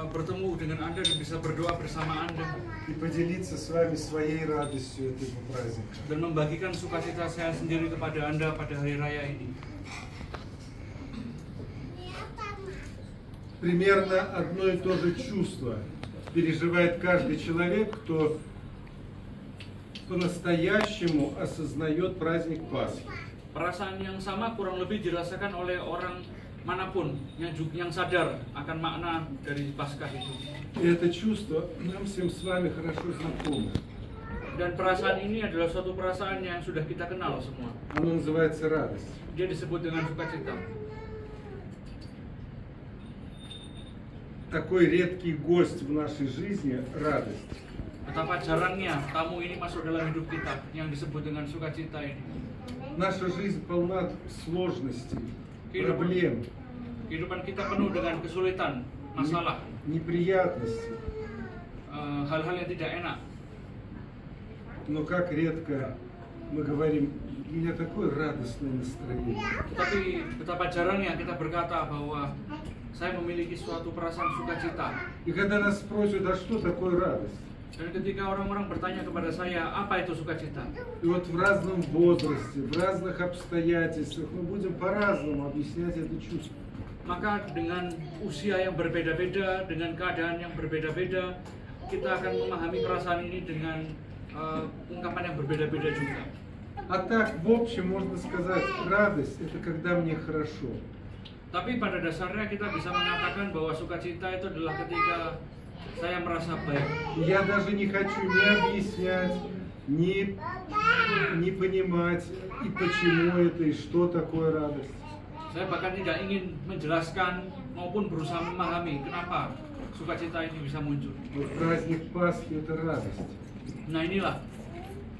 bertemu dengan Anda dan bisa berdoa bersama Anda и поделиться с вами своей радостью этого праздника. dan membagikan sukacita saya sendiri kepada Anda pada hari raya ini. Примерно одно и то же чувство переживает каждый человек, кто по-настоящему осознает праздник Пасхи. Perasaan yang sama kurang lebih dirasakan oleh orang manapun yang sadar akan makna dari Paskah itu. И это чувство нам всем с вами хорошо знакомо. Dan perasaan ini adalah suatu perasaan yang sudah kita kenal semua. Оно называется радость. Dia disebut dengan sukacita. Такой редкий гость в нашей жизни – радость. Betapa jarangnya tamu ini masuk dalam hidup kita yang disebut dengan sukacita ini. Наша жизнь полна сложностей, проблем, Kehidupan kita penuh dengan kesulitan, masalah, неприятностей. hal-hal yang tidak enak. Но как редко мы говорим, у меня такое радостное настроение. Tetapi betapa jarangnya kita berkata bahwa saya memiliki suatu perasaan sukacita. И когда нас спросят, а что такое радость? Dan ketika orang-orang bertanya kepada saya, apa itu sukacita? И вот в разном возрасте, в разных обстоятельствах мы будем по-разному объяснять это чувство. Maka dengan usia yang berbeda-beda, dengan keadaan yang berbeda-beda, kita akan memahami perasaan ini dengan ungkapan yang berbeda-beda juga. А так, в общем, можно сказать, радость – это когда мне хорошо. Tapi pada dasarnya kita bisa mengatakan bahwa sukacita itu adalah ketika saya merasa baik. Я даже не хочу ни объяснять, ни понимать, и почему это, и что такое радость. Saya bahkan tidak ingin menjelaskan maupun berusaha memahami kenapa sukacita ini bisa muncul. Вот праздник Пасхи – это радость. Nah inilah,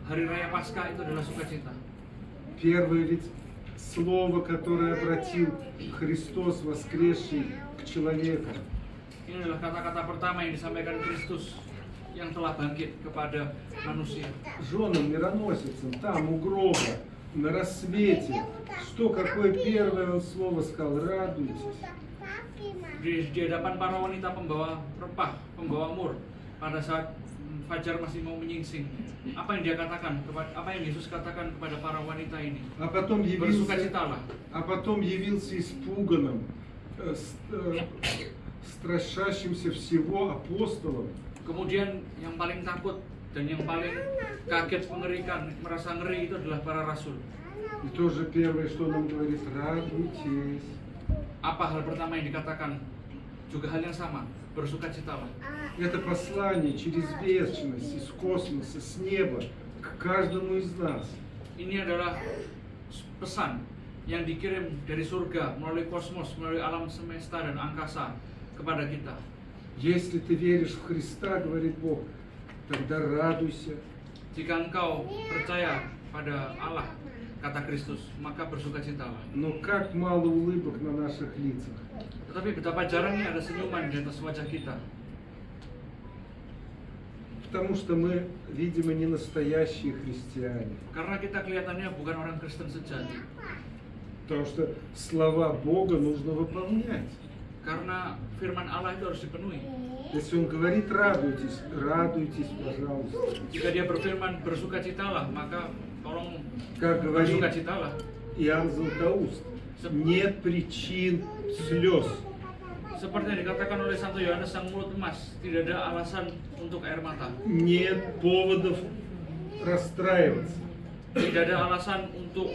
Hari Raya Paskah itu adalah sukacita. Первое ведь слово, которое обратил Христос, воскресший, к человеку. Ini adalah kata-kata перtama yang disampaikan Kristus yang telah bangkit kepada manusia. Женам мироносицам, там у гроба, на рассвете, что, какое первое он слово сказал? Радуйтесь. Di hadapan para wanita pembawa rempah, pembawa mur, pada saat fajar masih mau menyingsing, apa yang dia katakan, apa yang Yesus katakan kepada para wanita ini? А потом явился испуганным, страшащимся всего апостолом. Kemudian yang paling takut dan yang paling kaget, mengerikan, merasa ngeri itu adalah para rasul. И тоже первое, что он нам говорит, радуйтесь. Apa hal pertama yang dikatakan? Juga hal yang sama, bersukacitalah. Это послание через вечность, из космоса, с неба, к каждому из нас. Ini adalah pesan yang dikirim dari surga melalui kosmos, melalui alam semesta dan angkasa kepada kita. Если ты веришь в Христа, говорит Бог, тогда радуйся. Jika engkau percaya pada Allah, kata Kristus, maka bersukacitalah. Но как мало улыбок на наших лицах. Tetapi betapa jarangnya ada senyuman di atas wajah kita. Потому что мы, видимо, не настоящие христиане. Karena kita kelihatannya bukan orang Kristen sejati. Потому что слова Бога нужно выполнять. Karena firman Allah itu harus dipenuhi. Если Он говорит радуйтесь, радуйтесь, пожалуйста. Jika dia berfirman bersukacitalah, maka tolong Как говорит bersukacitalah. Иоанн Златоуст, нет причин слез. Seperti yang dikatakan oleh Santo Yohanes Sang Mulut Emas, tidak ada alasan untuk air mata. Нет поводов расстраиваться. Tidak ada alasan untuk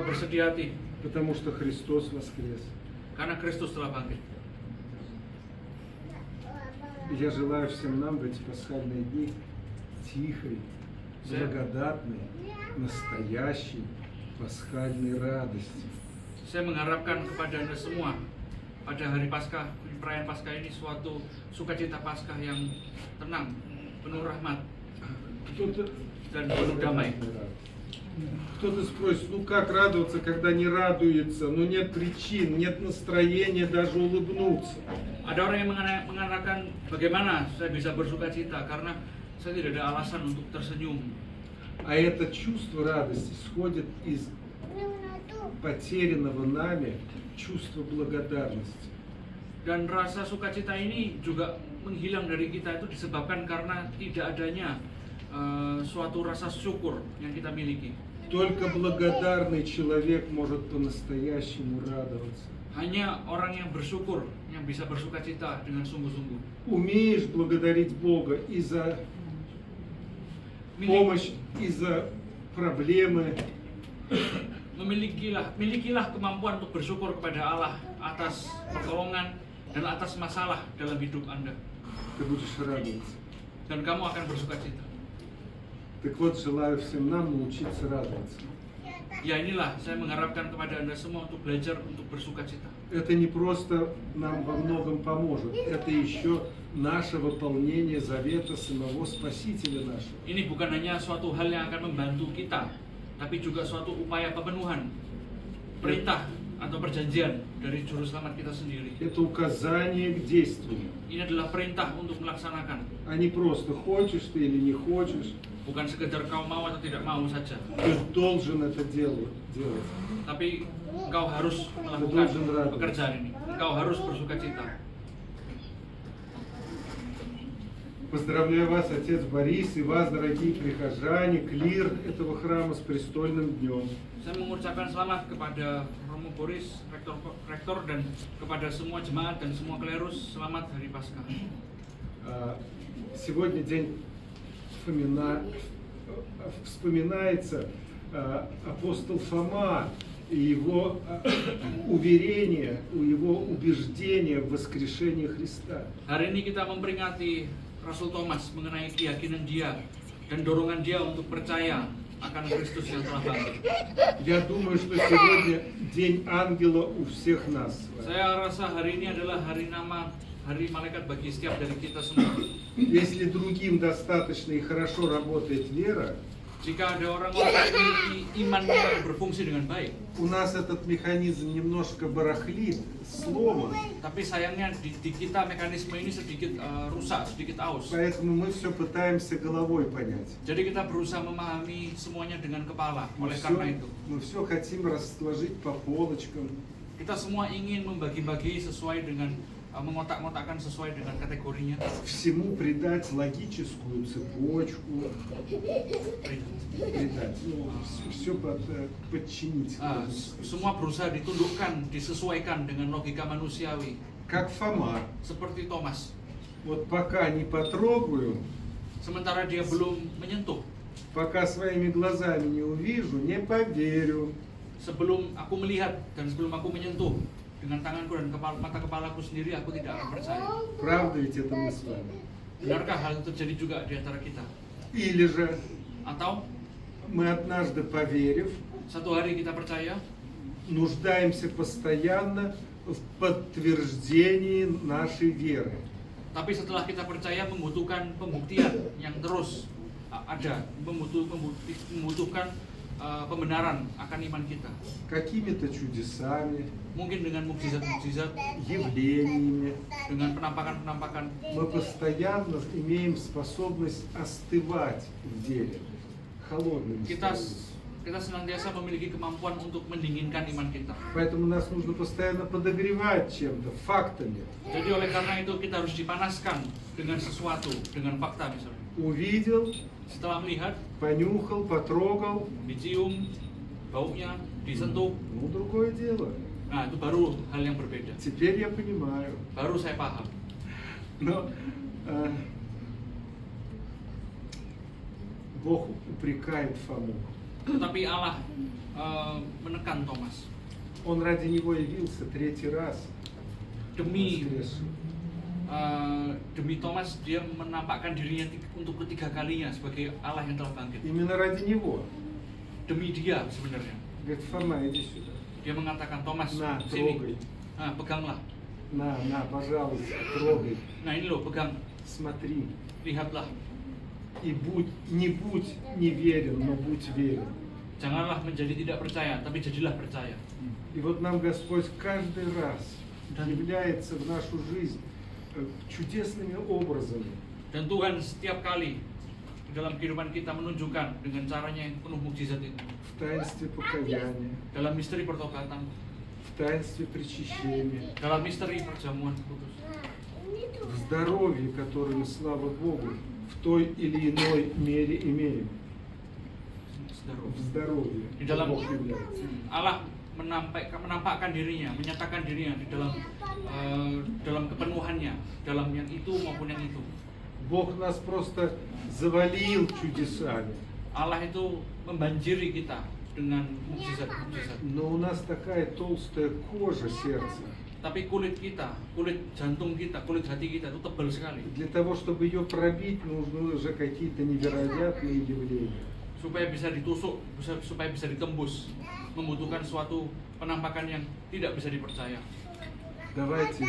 bersedih hati. Потому что Христос воскрес. Karena Kristus telah bangkit. Я желаю всем нам в эти пасхальные дни тихой, благодатной, настоящей пасхальной радости. Saya mengharapkan kepada Anda semua pada hari Paskah, perayaan Paskah ini suatu sukacita Paskah yang tenang, penuh rahmat dan penuh damai. Кто-то спросит, ну как радоваться, когда не радуется, ну нет причин, нет настроения даже улыбнуться. Ada orang yang mengatakan bagaimana saya bisa bersukacita karena saya tidak ada alasan untuk tersenyum. А это чувство радости исходит из потерянного нами чувства благодарности. Dan rasa sukacita ini juga menghilang dari kita itu disebabkan karena tidak adanya suatu rasa syukur yang kita miliki. Только благодарный человек может по-настоящему радоваться. Hanya orang yang bersyukur yang bisa bersukacita dengan sungguh-sungguh. Умеешь благодарить Бога и за помощь, и за проблемы. Milikilah kemampuan untuk bersyukur kepada Allah atas pertolongan dan atas masalah dalam hidup Anda. Ты будешь радоваться. Dan kamu akan bersukacita. Так вот, желаю всем нам научиться радоваться. Ya inilah, saya mengharapkan kepada Anda semua untuk belajar untuk bersukacita. Это не просто нам во многом поможет, это еще наше выполнение завета самого Спасителя нашего. Ini bukan hanya suatu hal yang akan membantu kita, tapi juga suatu upaya pemenuhan perintah atau perjanjian dari juru selamat kita sendiri. Это указание к действию. Ini adalah perintah untuk melaksanakan. А не просто хочешь ты или не хочешь. Bukan sekedar kau mau atau tidak mau saja. Ты должен это делать. Tapi kau harus melakukan pekerjaan ini. Kau harus bersukacita. Поздравляю вас, отец Борис, и вас, дорогие прихожане, клир этого храма с престольным днем. Saya mengucapkan selamat kepada Romo Boris, rektor dan kepada semua jemaat dan semua klerus, selamat Hari Paskah. Сегодня день вспоминается апостол Фома и его уверение, его убеждение в воскрешении Христа. Hari ini kita memperingati Rasul Thomas mengenai keyakinan dia dan dorongan dia untuk percaya akan Kristus yang telah bangkit. Я думаю, что сегодня день ангела у всех нас. Saya rasa hari ini adalah hari malaikat bagi setiap dari kita semua. Если другим достаточно и хорошо работает вера, jika ada orang-orang yang memiliki iman yang berfungsi dengan baik, у нас этот механизм немножко барахлит, сломан. Tapi sayangnya di kita mekanisme ini sedikit rusak, sedikit aus. Поэтому мы все пытаемся головой понять. Jadi kita berusaha memahami semuanya dengan kepala. Oleh karena itu, мы все хотим расложить по полочкам. Kita semua ingin membagi-bagi sesuai dengan mengotak-ngotakkan sesuai dengan kategorinya. Всему придать логическую цепочку. Придать. Все подчинить. Semua berusaha ditundukkan, disesuaikan dengan logika manusiawi. Как Фома. Seperti Thomas. Вот пока не потрогаю, sementara dia belum menyentuh, пока своими глазами не увижу, не поверю. Sebelum aku melihat dan sebelum aku menyentuh dengan tanganku dan mata kepalaku sendiri, aku tidak akan percaya. Правда ведь это мы с вами? Benarkah hal itu terjadi juga di antara kita? Или же Atau мы однажды поверив, satu hari kita percaya, нуждаемся постоянно в подтверждении нашей веры. Tapi setelah kita percaya membutuhkan pembuktian yang terus ada, membutuhkan pembenaran akan iman kita. Какими-то чудесами, mungkin dengan mukjizat-mukjizat, явлениями. dengan penampakan-penampakan. Мы постоянно имеем способность остывать в деле, холодным. Kita senantiasa memiliki kemampuan untuk mendinginkan iman kita. Поэтому нас нужно постоянно подогревать чем-то, фактами. Jadi oleh karena itu kita harus dipanaskan dengan sesuatu, dengan fakta misalnya. Увидел, setelah melihat, понюхал, потрогал, dicium, baunya, disentuh. Ну, другое дело. Nah, itu baru hal yang berbeda. Теперь я понимаю. Baru saya paham. Но Бог упрекает Фому. Tetapi Allah menekan Thomas. Он ради него явился третий раз. Demi Thomas, dia menampakkan dirinya untuk ketiga kalinya sebagai Allah yang telah bangkit. Именно ради него. Demi dia sebenarnya. Говорит, Фома, иди сюда. Dia mengatakan, Thomas, На, sini. трогай. Nah, peganglah. На, пожалуйста, трогай. Nah, ini loh, pegang. Смотри. Lihatlah. И не будь неверен, но будь верен. Janganlah menjadi tidak percaya, tapi jadilah percaya. И вот нам Господь каждый раз является в нашу жизнь чудесными образами. Dan Tuhan setiap kali dalam kehidupan kita menunjukkan dengan caranya yang penuh mukjizat itu. В таинстве покаяния. Dalam misteri pertobatan. В в таинстве причащения, dalam misteri perjamuan kudus, в здоровье, которое мы, слава Богу, в той или иной мере имеем. В здоровье Di dalam Бог является. Allah menampakkan dirinya, menyatakan dirinya di dalam kepenuhannya, dalam yang itu maupun yang itu. Бог нас просто завалил чудесами. Allah itu membanjiri kita dengan mukjizat-mukjizat. Но у нас такая толстая кожа сердца. Tapi kulit kita, kulit jantung kita, kulit hati kita itu tebal sekali. Для того, чтобы ее пробить, нужны уже какие-то невероятные явления. Supaya bisa ditusuk, supaya bisa ditembus, membutuhkan suatu penampakan yang tidak bisa dipercaya. Давайте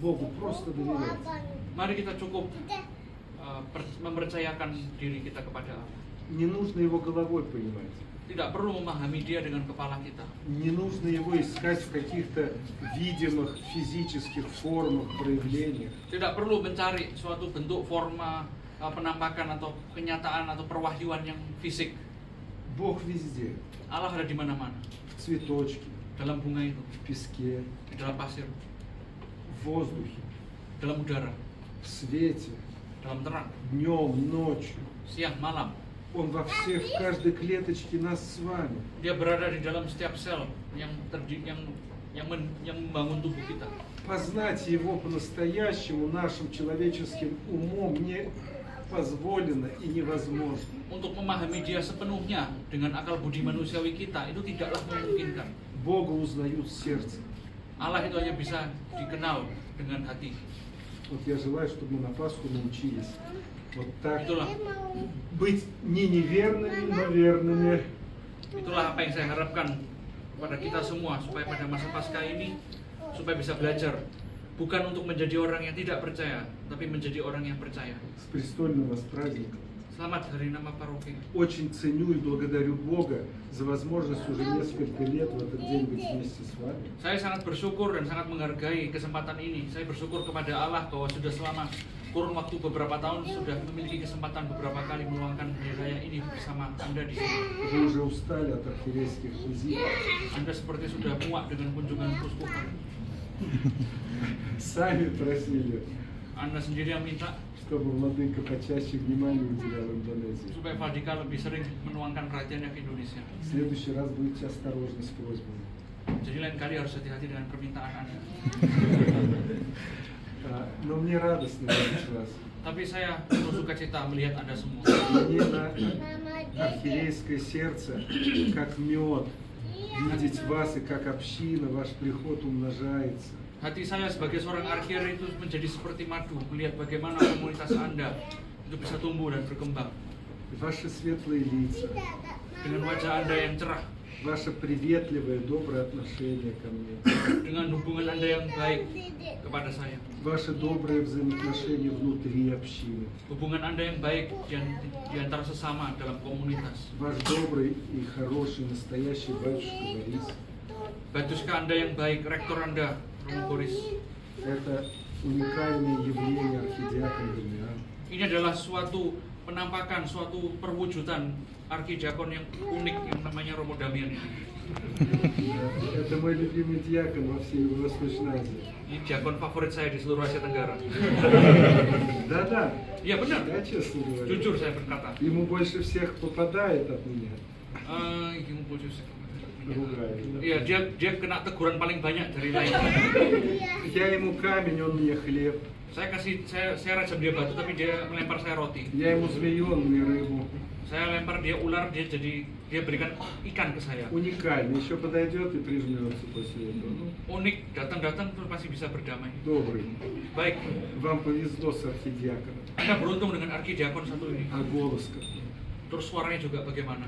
Богу просто доверять. Mari kita cukup mempercayakan diri kita kepada Allah. Не нужно его головой понимать. Tidak perlu memahami dia dengan kepala kita. Не нужно его искать в каких-то видимых физических формах, проявлениях. Tidak perlu mencari suatu bentuk forma penampakan atau kenyataan atau perwahyuan yang fisik. Бог везде. Allah ada di mana-mana. В цветочке, Dalam bunga itu, в песке, di dalam pasir, в воздухе, dalam udara, в свете, dalam terang, днем, ночью. siang, malam. Он во всех, в каждой клеточке нас с вами. Dia berada di dalam setiap sel yang membangun tubuh kita. Познать его по-настоящему нашим человеческим умом не позволено и невозможно. Untuk memahami dia sepenuhnya dengan akal budi manusiawi kita itu tidaklah memungkinkan. Бога узнают сердце. Allah itu hanya bisa dikenal dengan hati. Вот я желаю, чтобы мы на Пасху научились вот так Itulah, быть не неверными, но верными. itulah apa yang saya harapkan kepada kita semua supaya pada masa Paskah ini supaya bisa belajar bukan untuk menjadi orang yang tidak percaya, tapi menjadi orang yang percaya. С престольным вас праздником. Selamat hari nama paroki. Очень ценю и благодарю Бога за возможность уже несколько лет в этот день быть вместе с вами. Saya sangat bersyukur dan sangat menghargai kesempatan ini. Saya bersyukur kepada Allah bahwa sudah selama kurun waktu beberapa tahun sudah memiliki kesempatan beberapa kali meluangkan hari raya ini bersama Anda di sini. Вы уже устали от архиерейских визитов. Anda seperti sudah muak dengan kunjungan keuskupan. Сами просили, Anda sendiri yang minta чтобы владыка почаще внимания уделял Индонезии. supaya Valdika lebih sering menuangkan perhatiannya ke Indonesia. В следующий раз будьте осторожны с просьбами. Jadi lain kali harus hati-hati dengan permintaan Anda. Но мне радостно видеть вас. Tapi saya penuh sukacita melihat Anda semua. Мне на архиерейское сердце, как мед, видеть вас и как община, ваш приход умножается. Hati saya sebagai seorang arkier itu menjadi seperti madu, melihat bagaimana komunitas Anda itu bisa tumbuh dan berkembang. Ваши светлые лица, Dengan wajah Anda yang cerah, ваше приветливое, доброе отношение ко мне, dengan hubungan Anda yang baik kepada saya, ваши добрые взаимоотношения внутри общины, hubungan Anda yang baik di antara sesama dalam komunitas, ваш добрый и хороший, настоящий батюшка Борис. Batuska Anda yang baik, rektor Anda, Romo Boris. Это уникальное явление архидиакона Дамиана. Ini adalah suatu penampakan, suatu perwujudan arkidiakon yang unik yang namanya Romo Damian ini. Это мой любимый диакон во всей Юго-Восточной Азии. Ini diakon favorit saya di seluruh Asia Tenggara. Да-да, Iya benar, я честно говорю. jujur saya berkata. Ему больше всех попадает от меня. Gimana bocor sih? Ругает. Iya, dia kena teguran paling banyak dari lain. Я ему камень, он мне хлеб. Saya rajam dia batu tapi dia melempar saya roti. Я ему змею, он мне рыбу. Saya lempar dia ular, dia berikan ikan ke saya. Уникально. Еще подойдет и прижмется после этого. Ну, Unik, datang terus pasti bisa berdamai. добрый. Baik, Вам повезло с архидиаконом. Anda beruntung dengan arkidiakon satu ini. А голос какой. Terus suaranya juga bagaimana?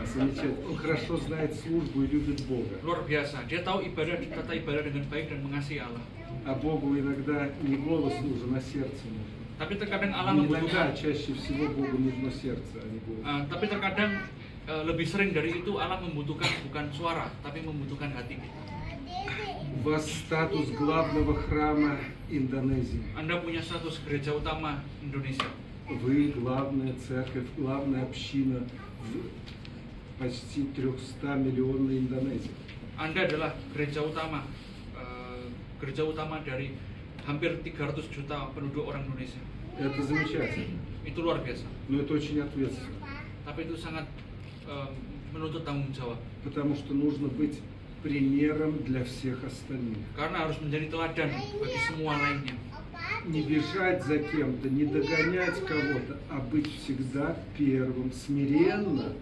Замечательно. Он хорошо знает службу и любит Бога. Luar biasa. Dia tahu tata ibadah dengan baik dan mengasihi Allah. А Богу иногда не голос нужен, а сердце нужно. Tapi terkadang Allah Не иногда, membutuhkan. чаще всего Богу нужно сердце, а не голос. Tapi terkadang lebih sering dari itu Allah membutuhkan bukan suara, tapi membutuhkan hati. У вас статус главного храма Индонезии. Anda punya status gereja utama Indonesia. Вы главная церковь, главная община в почти 300-миллионной Индонезии. Anda adalah gereja utama dari hampir 300 juta penduduk orang Indonesia. Это замечательно, Itu luar biasa. но это очень ответственно, Tapi itu sangat menuntut tanggung jawab. потому что нужно быть примером для всех остальных. Karena harus menjadi teladan bagi semua lainnya. Не бежать за кем-то, не догонять кого-то, а быть всегда первым, смиренно,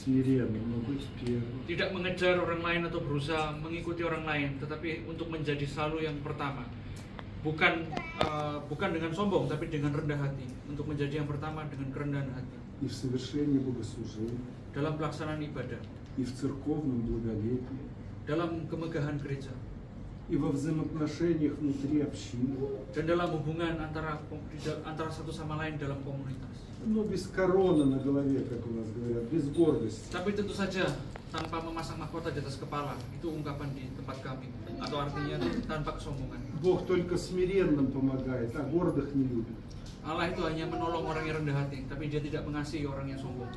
но быть первым. Tidak mengejar orang lain atau berusaha mengikuti orang lain, tetapi untuk menjadi selalu yang pertama. Bukan dengan sombong, tapi dengan rendah hati. Untuk menjadi yang pertama dengan kerendahan hati. И в совершении богослужения, Dalam pelaksanaan ibadah, и в церковном благолепии, dalam kemegahan gereja, и во взаимоотношениях внутри общины, dan dalam hubungan antara satu sama lain dalam komunitas. но без короны на голове, как у нас говорят, без гордости. Tapi tentu saja tanpa memasang mahkota di atas kepala, itu ungkapan di tempat kami, atau artinya tanpa kesombongan. Бог только смиренным помогает, а гордых не любит. Allah itu hanya menolong orang yang rendah hati, tapi Dia tidak mengasihi orang yang sombong.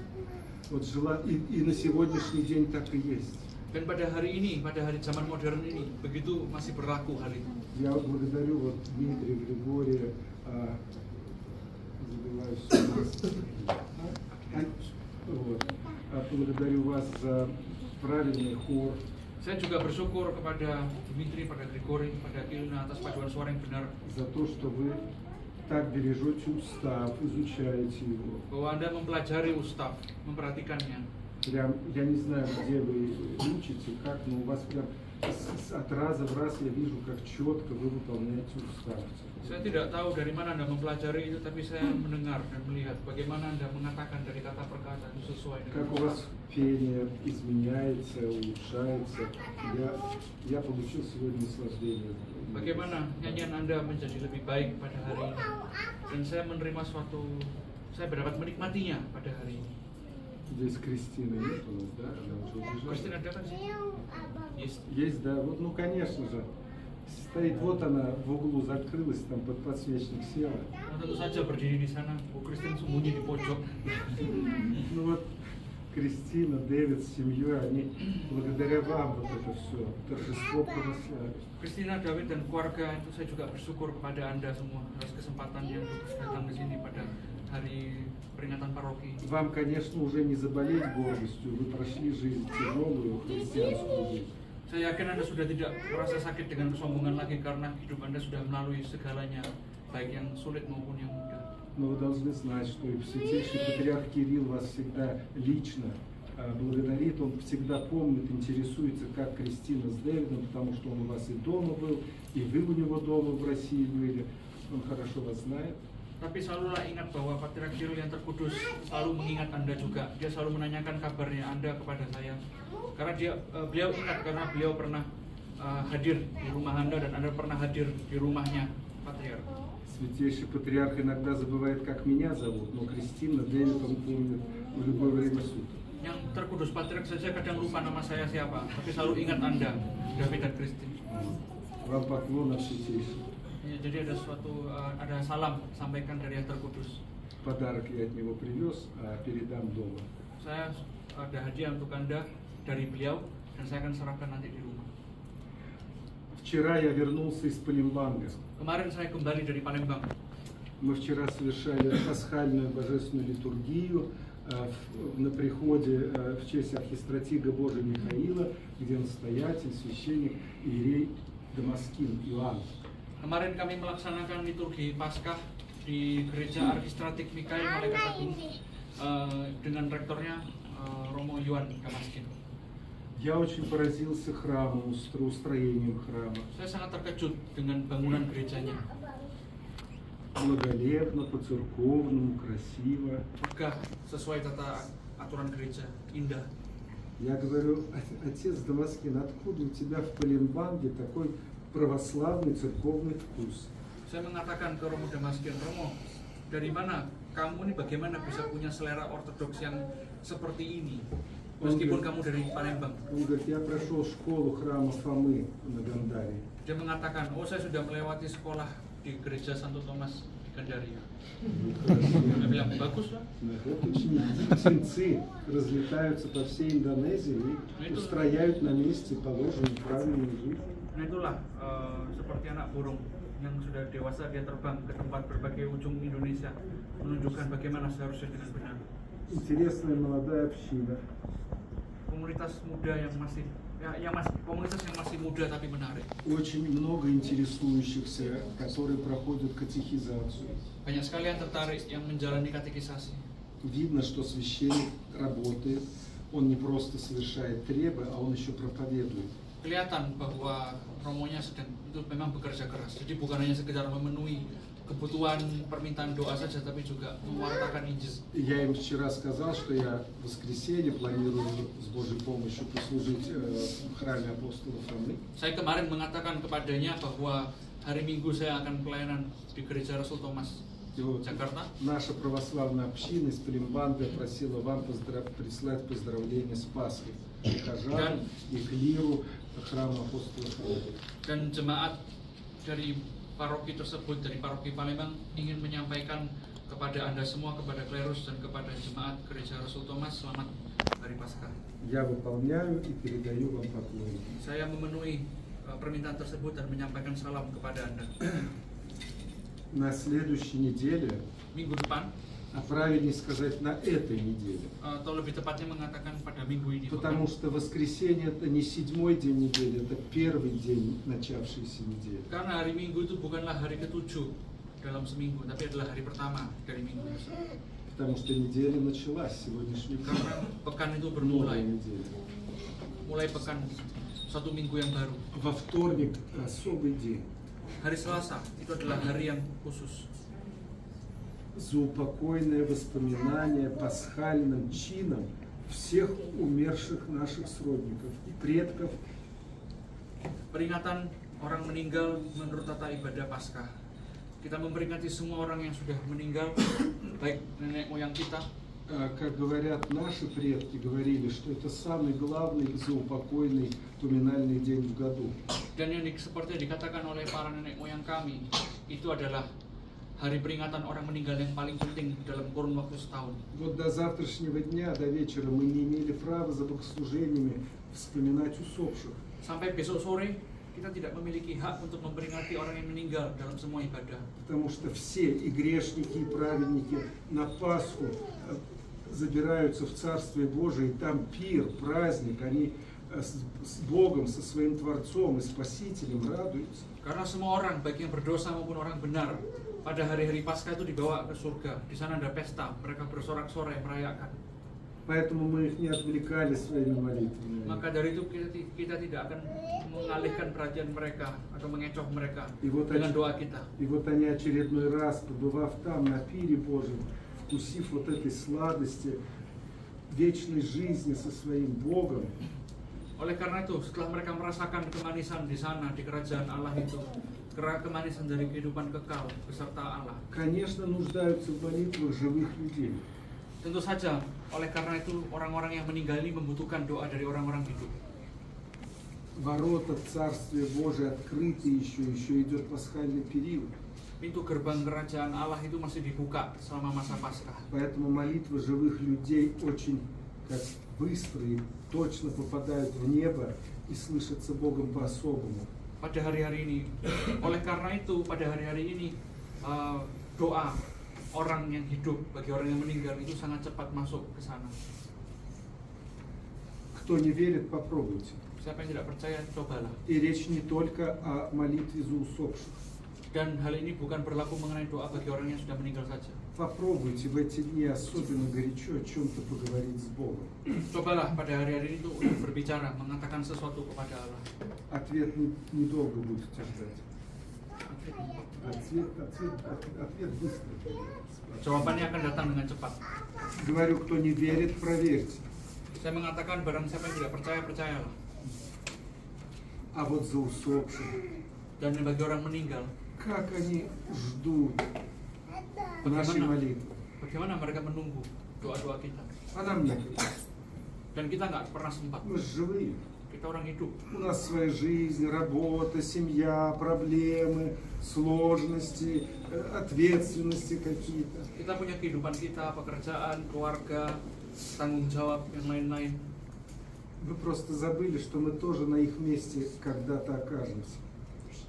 Вот и на сегодняшний день так и есть. Dan pada hari ini, pada hari zaman modern ini, begitu masih berlaku hal itu. Я благодарю вот Дмитрия, Григория, забываю благодарю вас за правильный хор. Saya juga bersyukur kepada Dimitri, pada Grigori, pada Ilna atas paduan suara yang benar. За то, что вы так бережете устав, изучаете его. Bahwa Anda mempelajari ustaz, memperhatikannya. Прям, я не знаю, где вы учите, как, но у вас прям от раза в раз я вижу, как четко вы выполняете устав. Saya tidak tahu dari mana Anda mempelajari itu, tapi saya mendengar dan melihat bagaimana Anda mengatakan dari kata per kata itu sesuai dengan Как у вас пение изменяется, улучшается. Я получил сегодня наслаждение. Bagaimana nyanyian Anda menjadi lebih baik pada hari ini. Dan saya menerima saya dapat menikmatinya pada hari ini. Здесь Кристина есть у нас, да? Она уже убежала. Kristin ada kan? Есть. Есть, да. Вот, ну, конечно же. Стоит, вот она в углу закрылась, там под подсвечник села. Tentu saja berdiri di sana. Bu Kristin sembunyi di pojok. Ну вот, Кристина, Дэвид с семьей, они благодаря вам вот это все, торжество православия. Kristina, David, dan keluarga itu saya juga bersyukur kepada Anda semua atas kesempatan yang datang di sini pada hari peringatan paroki. Вам, конечно, уже не заболеть гордостью, вы прошли жизнь тяжелую, христианскую жизнь. Saya yakin Anda sudah tidak merasa sakit dengan kesombongan lagi karena hidup Anda sudah melalui segalanya, baik yang sulit maupun yang mudah. Но вы должны знать, что и Святейший Патриарх Кирилл вас всегда лично благодарит, он всегда помнит, интересуется, как Кристина с Дэвидом, потому что он у вас и дома был, и вы у него дома в России были, он хорошо вас знает. Tapi selalulah ingat bahwa Patriark Kirill yang terkudus selalu mengingat Anda juga. Dia selalu menanyakan kabarnya Anda kepada saya. Karena beliau ingat karena beliau pernah hadir di rumah Anda dan Anda pernah hadir di rumahnya Patriark. Святейший Патриарх иногда забывает, как меня зовут, но Кристина, Дэвид он помнит в любое время суток. Yang terkudus Patriark saja kadang lupa nama saya siapa, tapi selalu ingat Anda, David dan Kristin. Вам поклон от Святейшего. Ya, jadi ada salam sampaikan dari yang terkudus. Подарок я от него привез, передам дома. Saya ada hadiah untuk Anda dari beliau dan saya akan serahkan nanti di rumah. Вчера я вернулся из Палембанга. Kemarin saya kembali dari Palembang. Мы вчера совершали пасхальную божественную литургию на приходе в честь архистратига Божия Михаила, где настоятель, священник, иерей Дамаскин Иоанн. Kemarin kami melaksanakan liturgi Paskah di gereja Arkistratik Mikail Malaikat Agung dengan rektornya Romo Yuan Damaskin. Я очень поразился храмом, устроением храма. Saya sangat terkejut dengan bangunan gerejanya. Благолепно, по-церковному, красиво. Megah, sesuai tata aturan gereja, indah. Я говорю, отец Дамаскин, откуда у тебя в Палембанге такой православный церковный вкус? Saya mengatakan ke Romo Damaskin, Romo, dari mana kamu ini bagaimana bisa punya selera ortodoks yang seperti ini? Meskipun kamu dari Palembang. Он говорит, я прошел школу храма Фомы на Гандаре. Dia mengatakan, oh saya sudah melewati sekolah di gereja Santo Thomas di Gandaria. Saya bilang bagus lah. Вот ученики, птенцы разлетаются по всей Индонезии и устрояют на месте положенную правильную жизнь. Nah itulah seperti anak burung yang sudah dewasa, dia terbang ke tempat berbagai ujung Indonesia menunjukkan bagaimana seharusnya dengan benar. Интересная молодая община. Komunitas muda yang masih komunitas yang masih muda tapi menarik. Очень много интересующихся, которые проходят катехизацию. Banyak sekali yang tertarik yang menjalani katekisasi. Видно, что священник работает, он не просто совершает требы, а он еще проповедует. Kelihatan bahwa romonya sedang itu memang bekerja keras. Jadi bukan hanya sekedar memenuhi kebutuhan permintaan doa saja, tapi juga mewartakan Injil. Я им вчера сказал, что я в воскресенье планирую с Божьей помощью послужить в храме апостола Фомы. Saya kemarin mengatakan kepadanya bahwa hari Minggu saya akan pelayanan di Gereja Rasul Thomas, Jakarta. Наша православная община из Плимбанды просила вам прислать поздравления с Пасхой прихожанам и клиру храма апостола Фомы. Dan jemaat dari paroki tersebut, dari paroki Palembang, ingin menyampaikan kepada Anda semua, kepada klerus dan kepada jemaat Gereja Rasul Thomas, selamat hari Paskah. Я выполняю и передаю вам поклоны. Saya memenuhi permintaan tersebut dan menyampaikan salam kepada Anda. На следующей неделе, Minggu depan, а правильнее сказать на этой неделе, atau lebih tepatnya mengatakan pada minggu ini, потому что воскресенье это не 7-й день недели, это 1-й день начавшейся недели. karena hari Minggu itu bukanlah hari ke-7 dalam seminggu, tapi adalah hari pertama dari minggu tersebut. Потому что неделя началась сегодняшний день. Karena pekan itu Новая bermulai, неделя. mulai pekan satu minggu yang baru. Во вторник особый день. Hari Selasa itu adalah hari yang khusus. Заупокойное воспоминание пасхальным чином всех умерших наших сродников и предков. Peringatan orang meninggal menurut tata ibadah Paskah. Kita memperingati semua orang yang sudah meninggal, baik nenek moyang kita. Как говорят наши предки, говорили, что это самый главный заупокойный поминальный день в году. Dan yang seperti dikatakan oleh para nenek moyang kami, itu adalah hari peringatan orang meninggal yang paling penting dalam kurun waktu setahun. Вот до завтрашнего дня, до вечера мы не имели права за богослужениями вспоминать усопших. Sampai besok sore, kita tidak memiliki hak untuk memperingati orang yang meninggal dalam semua ibadah. Потому что все, и грешники, и праведники, на Пасху забираются в Царствие Божие, и там пир, праздник, они с Богом, со своим Творцом и Спасителем радуются. Karena semua orang, baik yang berdosa maupun orang benar, pada hari-hari Paskah itu dibawa ke surga. Di sana ada pesta, mereka bersorak-sorai merayakan. Поэтому мы их не отвлекали своими молитвами. Maka dari itu kita tidak akan mengalihkan perhatian mereka atau mengecoh mereka dengan doa kita. И вот они очередной раз, побывав там на пире Божьем, вкусив вот этой сладости вечной жизни со своим Богом. Oleh karena itu, setelah mereka merasakan kemanisan di sana, di kerajaan Allah itu, kemanisan dari kehidupan kekal beserta Allah, Конечно, нуждаются в молитвах живых людей. tentu saja, oleh karena itu orang-orang yang meninggal ini membutuhkan doa dari orang-orang hidup. Ворота в Царствие Божие открыты еще идет пасхальный период. Pintu gerbang kerajaan Allah itu masih dibuka selama masa Paskah. Поэтому молитвы живых людей очень как быстро и точно попадают в небо и слышатся Богом по-особому. Pada hari-hari ini, oleh karena itu pada hari-hari ini doa orang yang hidup bagi orang yang meninggal itu sangat cepat masuk ke sana. Кто не верит, попробуйте. Siapa yang tidak percaya, cobalah. И речь не только о молитве за усопших. Dan hal ini bukan berlaku mengenai doa bagi orang yang sudah meninggal saja. Попробуйте в эти дни особенно горячо о чем-то поговорить с Богом. Cobalah pada hari-hari itu untuk berbicara, mengatakan sesuatu kepada Allah. Ответ недолго будете ждать. Ответ быстро. Jawabannya akan datang dengan cepat. Говорю, кто не верит, проверьте. Saya mengatakan barang siapa yang tidak percaya, percayalah. А вот за усопших, Dan bagi orang meninggal, как они ждут нашей молитвы. Bagaimana mereka menunggu doa-doa kita. А нам некогда. Dan kita nggak pernah sempat. Мы же живые. Kita orang hidup. У нас своя жизнь, работа, семья, проблемы, сложности, ответственности какие-то. Kita punya kehidupan kita, pekerjaan, keluarga, tanggung jawab yang lain-lain. Вы просто забыли, что мы тоже на их месте когда-то окажемся.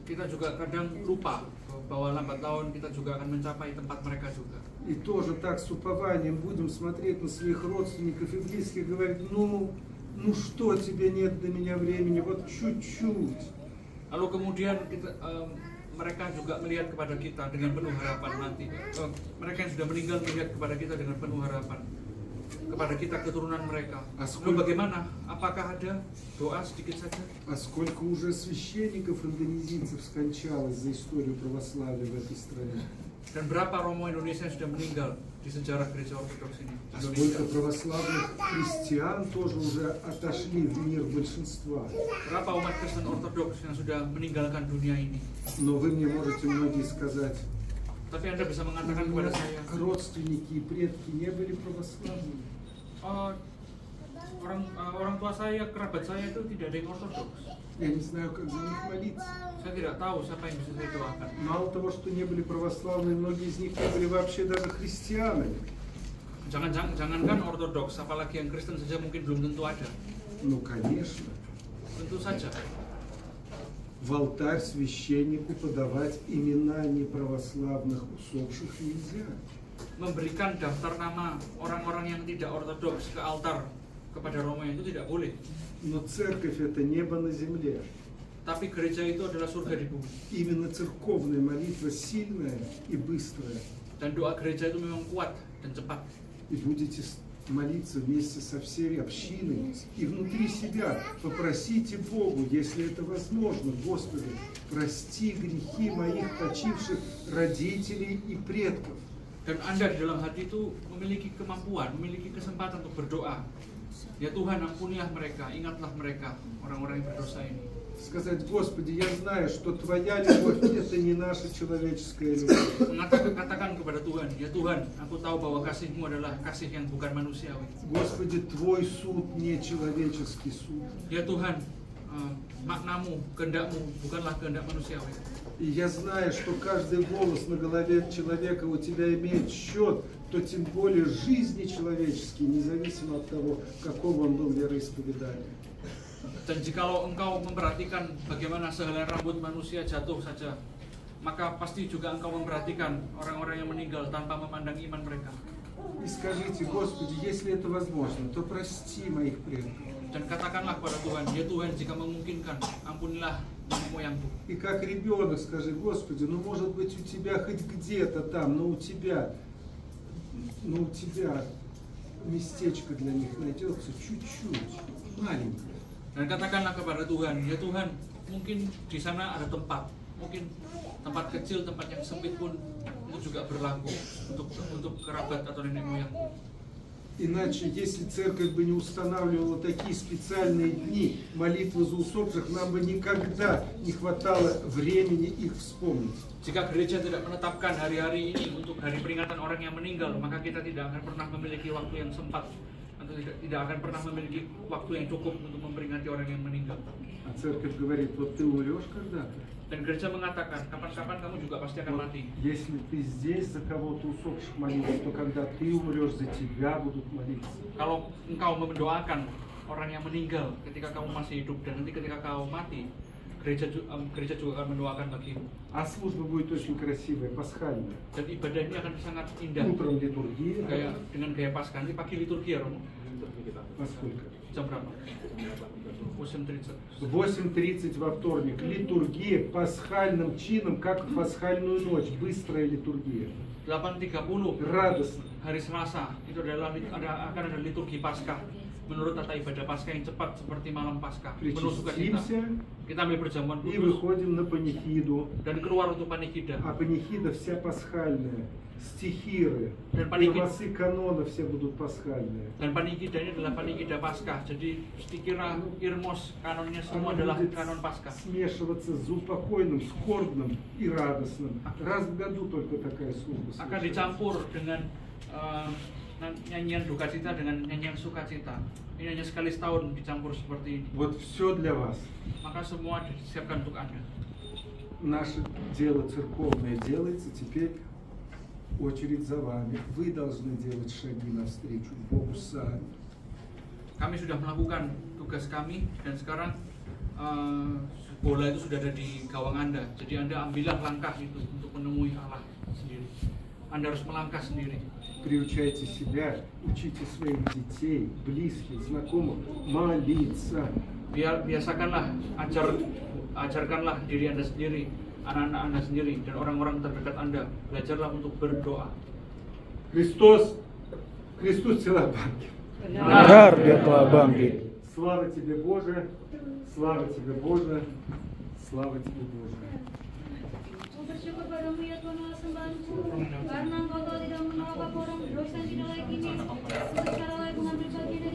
Kita juga kadang lupa bahwa lambat laun kita juga akan mencapai tempat mereka juga. И тоже так с упованием будем смотреть на своих родственников и близких, говорить, ну что, тебе нет до меня времени, вот чуть-чуть. Lalu kemudian mereka juga melihat kepada kita dengan penuh harapan nanti. Mereka yang sudah meninggal melihat kepada kita dengan penuh harapan. Kepada kita keturunan mereka. Lalu bagaimana? Apakah ada doa sedikit saja? А сколько уже священников индонезийцев скончалось за историю православия в этой стране? Dan berapa Romo Indonesia yang sudah meninggal di sejarah gereja ortodoks ini? А сколько православных христиан тоже уже отошли в мир большинства? Berapa umat Kristen ortodoks yang sudah meninggalkan dunia ini? Но вы мне можете многие сказать, tapi Anda bisa mengatakan kepada saya, родственники и предки не были православными. Orang tua saya, kerabat saya itu tidak ada yang ortodoks. Я не знаю, как за них молиться. Saya tidak tahu siapa yang bisa saya doakan. Мало того, что не были православными, многие из них не были вообще даже христианами. Jangankan ortodoks, apalagi yang Kristen saja mungkin belum tentu ada. Ну, конечно. Tentu saja. В алтарь священнику подавать имена неправославных усопших нельзя. Memberikan daftar nama orang-orang yang tidak ortodoks ke altar kepada Romo itu tidak boleh. Но церковь это небо на земле. Tapi gereja itu adalah surga di bumi. Именно церковная молитва сильная и быстрая. Dan doa gereja itu memang kuat dan cepat. И будете молиться вместе со всей общиной и внутри себя попросите Богу, если это возможно, Господи, прости грехи моих почивших родителей и предков. Dan Anda di dalam hati itu memiliki kemampuan, memiliki kesempatan untuk berdoa. Ya Tuhan, ampunilah mereka, ingatlah mereka, orang-orang yang berdosa ini. Сказать, Господи, я знаю, что Твоя любовь это не наша человеческая любовь. Katakan kepada Tuhan, ya Tuhan, aku tahu bahwa kasih-Mu adalah kasih yang bukan manusiawi. Господи, Твой суд не человеческий суд. Ya Tuhan, makna-Mu, kehendak-Mu bukanlah kehendak manusiawi. И я знаю, что каждый волос на голове человека у Тебя имеет счет, то тем более жизни человеческие, независимо от того, какого он был вероисповедания. Dan jikalau engkau memperhatikan bagaimana sehelai rambut manusia jatuh saja, maka pasti juga engkau memperhatikan orang-orang yang meninggal tanpa memandang iman mereka. И скажите, Господи, если это возможно, то прости моих предков. Dan katakanlah kepada Tuhan, ya Tuhan, jika memungkinkan, ampunilah nenek moyangku. И как ребенок скажи, Господи, ну может быть у Тебя хоть где-то там, но у Тебя местечко для них найдется чуть-чуть, маленькое. Dan katakanlah kepada Tuhan, ya Tuhan, mungkin di sana ada tempat, mungkin tempat kecil, tempat yang sempit pun itu juga berlaku untuk kerabat atau nenek moyangku. Иначе, если церковь бы не устанавливала такие специальные дни молитвы за усопших, нам бы никогда не хватало времени их вспомнить. Jika gereja tidak menetapkan hari-hari ini untuk hari peringatan orang yang meninggal, maka kita tidak akan pernah memiliki waktu yang sempat atau tidak akan pernah memiliki waktu yang cukup untuk memperingati orang yang meninggal. А церковь говорит, вот ты умрешь когда-то. Dan gereja mengatakan, kapan-kapan kamu juga pasti akan mati. Если ты здесь за кого-то усопших молился, то когда ты умрешь, за тебя будут молиться. Kalau engkau mendoakan orang yang meninggal ketika kamu masih hidup dan nanti ketika kau mati, gereja juga akan mendoakan bagimu. А служба будет очень красивая, пасхальная. Dan ibadah ini akan sangat indah. Утром литургия. Dengan gaya Paskah. Nanti pagi liturgi ya, Romo? Поскольку? Jam berapa? 8:30. 8:30 во вторник. Литургия пасхальным чином, как в пасхальную ночь. Быстрая литургия. 8:30 Радостно. hari Selasa itu akan ada liturgi Paskah menurut tata ibadah Paskah yang cepat seperti malam Paskah. Penuh sukacita. Kita ambil perjamuan И kudus выходим на панихиду. dan keluar untuk panikhida. А панихида вся пасхальная. Стихиры, Dan panikhida, первосы канона все будут пасхальные. dan panikhida ini adalah panikhida Paskah. Jadi stikira, irmos, kanonnya semua adalah kanon Paskah. Смешиваться с заупокойным, скорбным и радостным. Раз в году только такая служба. Akan dicampur dengan nyanyian duka cita dengan nyanyian sukacita. Ini hanya sekali setahun dicampur seperti ini. Вот все для вас. Maka semua disiapkan untuk Anda. Наше дело церковное делается, теперь очередь за вами. Вы должны делать шаги навстречу Богу сами. Kami sudah melakukan tugas kami dan sekarang bola itu sudah ada di gawang Anda. Jadi Anda ambillah langkah itu untuk menemui Allah sendiri. Anda harus melangkah sendiri. Приучайте себя, учите своих детей, близких, знакомых молиться. Biasakanlah, ajarkanlah diri Anda sendiri, anak-anak Anda sendiri, dan orang-orang terdekat Anda. Belajarlah untuk berdoa. Христос целобанки. Нар бангит. Слава тебе, Боже, слава тебе, Боже, слава тебе, Боже. Bersyukur padamu ya Tuhan Allah sembahanku, karena Engkau telah tidak menolak aku orang berdosa yang tidak layak ini, secara layak mengambil bagian